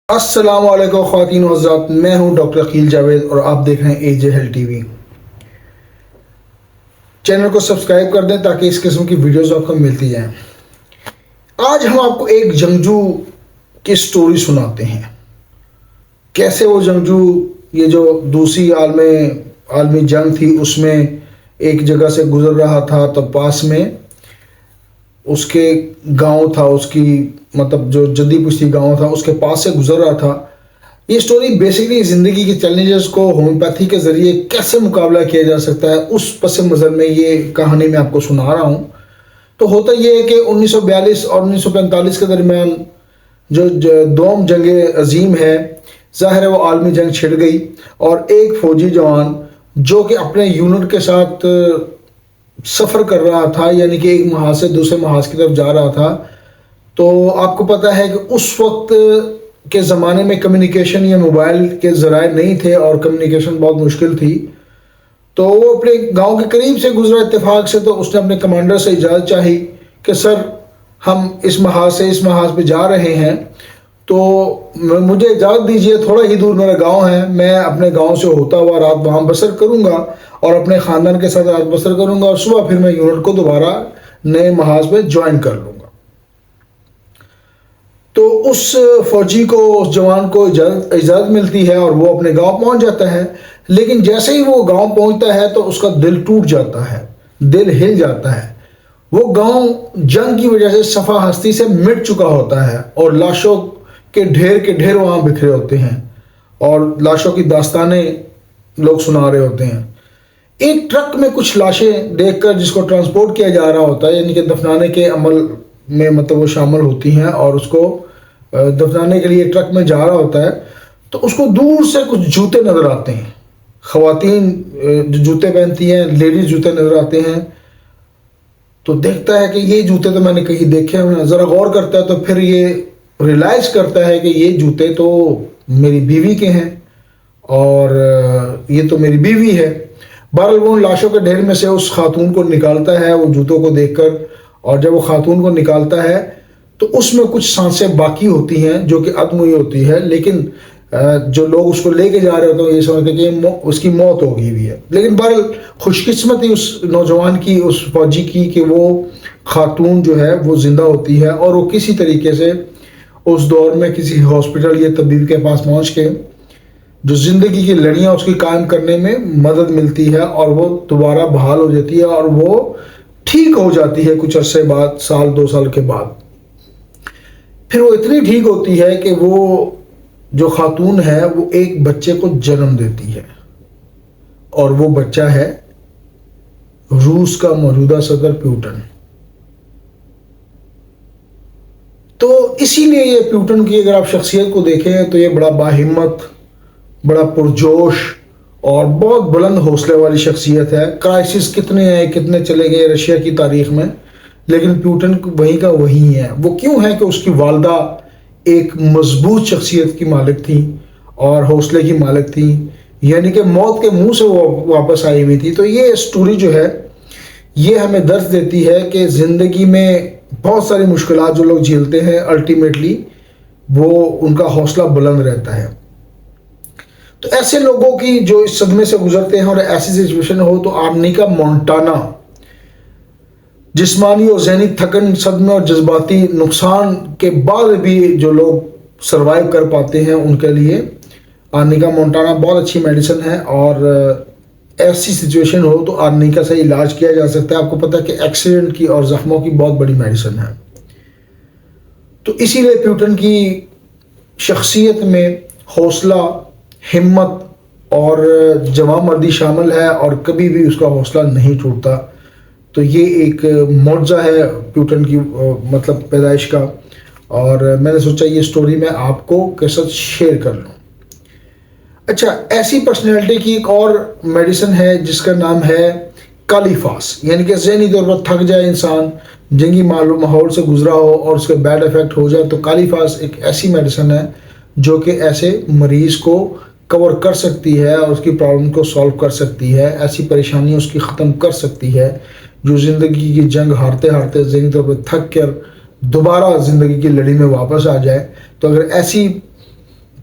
السلام علیکم خواتین و حضرات، میں ہوں ڈاکٹر عقیل جاوید اور آپ دیکھ رہے ہیں اے جے ہیلتھ ٹی وی۔ چینل کو سبسکرائب کر دیں تاکہ اس قسم کی ویڈیوز آپ کو ملتی جائیں۔ آج ہم آپ کو ایک جنگجو کی سٹوری سناتے ہیں، کیسے وہ جنگجو یہ جو دوسری عالمی جنگ تھی اس میں ایک جگہ سے گزر رہا تھا، تو پاس میں اس کے گاؤں تھا، اس کی مطلب جو جدی پشتی گاؤں تھا اس کے پاس سے گزر رہا تھا۔ یہ سٹوری بیسیکلی زندگی کے چیلنجز کو ہومیوپیتھی کے ذریعے کیسے مقابلہ کیا جا سکتا ہے اس پس منظر میں یہ کہانی میں آپ کو سنا رہا ہوں۔ تو ہوتا یہ ہے کہ 1942 اور 1945 کے درمیان جو دوم جنگ عظیم ہے، ظاہر ہے وہ عالمی جنگ چھڑ گئی، اور ایک فوجی جوان جو کہ اپنے یونٹ کے ساتھ سفر کر رہا تھا، یعنی کہ ایک محاذ سے دوسرے محاذ کی طرف جا رہا تھا، تو آپ کو پتہ ہے کہ اس وقت کے زمانے میں کمیونیکیشن یا موبائل کے ذرائع نہیں تھے اور کمیونیکیشن بہت مشکل تھی۔ تو وہ اپنے گاؤں کے قریب سے گزرا اتفاق سے، تو اس نے اپنے کمانڈر سے اجازت چاہی کہ سر ہم اس محاذ سے اس محاذ پہ جا رہے ہیں، تو مجھے اجازت دیجیے، تھوڑا ہی دور میرا گاؤں ہے، میں اپنے گاؤں سے ہوتا ہوا رات وہاں بسر کروں گا اور اپنے خاندان کے ساتھ رات بسر کروں گا، اور صبح پھر میں یونٹ کو دوبارہ نئے محاذ میں جوائن کر لوں گا۔ تو اس فوجی کو، اس جوان کو اجازت ملتی ہے اور وہ اپنے گاؤں پہنچ جاتا ہے، لیکن جیسے ہی وہ گاؤں پہنچتا ہے تو اس کا دل ٹوٹ جاتا ہے، دل ہل جاتا ہے۔ وہ گاؤں جنگ کی وجہ سے صفحہ ہستی سے مٹ چکا ہوتا ہے اور لاشوں کے ڈھیر وہاں بکھرے ہوتے ہیں، اور لاشوں کی داستانیں لوگ سنا رہے ہوتے ہیں۔ ایک ٹرک میں کچھ لاشیں دیکھ کر، جس کو ٹرانسپورٹ کیا جا رہا ہوتا ہے، یعنی کہ دفنانے کے عمل میں مطلب وہ شامل ہوتی ہیں اور اس کو دفنانے کے لیے ٹرک میں جا رہا ہوتا ہے، تو اس کو دور سے کچھ جوتے نظر آتے ہیں، خواتین جو جوتے پہنتی ہیں، لیڈیز جوتے نظر آتے ہیں۔ تو دیکھتا ہے کہ یہ جوتے تو میں نے کہیں دیکھے ہوئے، ذرا غور کرتا ہے تو پھر یہ ریلائز کرتا ہے کہ یہ جوتے تو میری بیوی کے ہیں، اور یہ تو میری بیوی ہے۔ بہرحال وہ لاشوں کے ڈھیر میں سے اس خاتون کو نکالتا ہے وہ جوتوں کو دیکھ کر، اور جب وہ خاتون کو نکالتا ہے تو اس میں کچھ سانسیں باقی ہوتی ہیں جو کہ عدم ہوئی ہوتی ہے، لیکن جو لوگ اس کو لے کے جا رہے ہوتے ہیں یہ سمجھتے ہیں کہ اس کی موت ہو گئی ہوئی ہے۔ لیکن بہرحال خوش قسمتی اس نوجوان کی، اس فوجی کی، کہ وہ خاتون جو ہے وہ زندہ ہوتی ہے، اور وہ کسی طریقے سے اس دور میں کسی ہاسپٹل یا طبیب کے پاس پہنچ کے جو زندگی کی لڑیاں اس کی قائم کرنے میں مدد ملتی ہے، اور وہ دوبارہ بحال ہو جاتی ہے اور وہ ٹھیک ہو جاتی ہے کچھ عرصے بعد، سال دو سال کے بعد۔ پھر وہ اتنی ٹھیک ہوتی ہے کہ وہ جو خاتون ہے وہ ایک بچے کو جنم دیتی ہے، اور وہ بچہ ہے روس کا موجودہ صدر پیوٹن۔ تو اسی لیے یہ پیوٹن کی اگر آپ شخصیت کو دیکھیں تو یہ بڑا باہمت، بڑا پرجوش اور بہت بلند حوصلے والی شخصیت ہے۔ کرائسس کتنے ہیں، کتنے چلے گئے رشیا کی تاریخ میں، لیکن پیوٹن وہیں کا وہیں ہے۔ وہ کیوں ہے کہ اس کی والدہ ایک مضبوط شخصیت کی مالک تھی اور حوصلے کی مالک تھی، یعنی کہ موت کے منہ سے وہ واپس آئی ہوئی تھی۔ تو یہ سٹوری جو ہے یہ ہمیں درس دیتی ہے کہ زندگی میں بہت ساری مشکلات جو لوگ جھیلتے ہیں، الٹیمیٹلی وہ ان کا حوصلہ بلند رہتا ہے۔ تو ایسے لوگوں کی جو اس صدمے سے گزرتے ہیں اور ایسی سچویشن ہو، تو آرنیکا مونٹانا جسمانی اور ذہنی تھکن، صدمے اور جذباتی نقصان کے بعد بھی جو لوگ سروائیو کر پاتے ہیں ان کے لیے آرنیکا مونٹانا بہت اچھی میڈیسن ہے، اور ایسی سچویشن ہو تو آرنیکا سے علاج کیا جا سکتا ہے۔ آپ کو پتہ ہے کہ ایکسیڈنٹ کی اور زخموں کی بہت بڑی میڈیسن ہے۔ تو اسی لیے پیوٹن کی شخصیت میں حوصلہ، ہمت اور جواں مردی شامل ہے، اور کبھی بھی اس کا حوصلہ نہیں ٹوٹتا۔ تو یہ ایک معجزہ ہے پیوٹن کی مطلب پیدائش کا، اور میں نے سوچا یہ سٹوری میں آپ کو کے ساتھ شیئر کر لوں۔ اچھا، ایسی پرسنالٹی کی ایک اور میڈیسن ہے جس کا نام ہے کالیفاس، یعنی کہ ذہنی طور پر تھک جائے انسان، جنگی ماحول سے گزرا ہو اور اس کے بیڈ افیکٹ ہو جائے، تو کالیفاس ایک ایسی میڈیسن ہے جو کہ ایسے مریض کو کور کر سکتی ہے اور اس کی پرابلم کو سالو کر سکتی ہے، ایسی پریشانیاں اس کی ختم کر سکتی ہے جو زندگی کی جنگ ہارتے ہارتے ذہنی طور پر تھک کر دوبارہ زندگی کی لڑی میں واپس آ جائے۔ تو اگر ایسی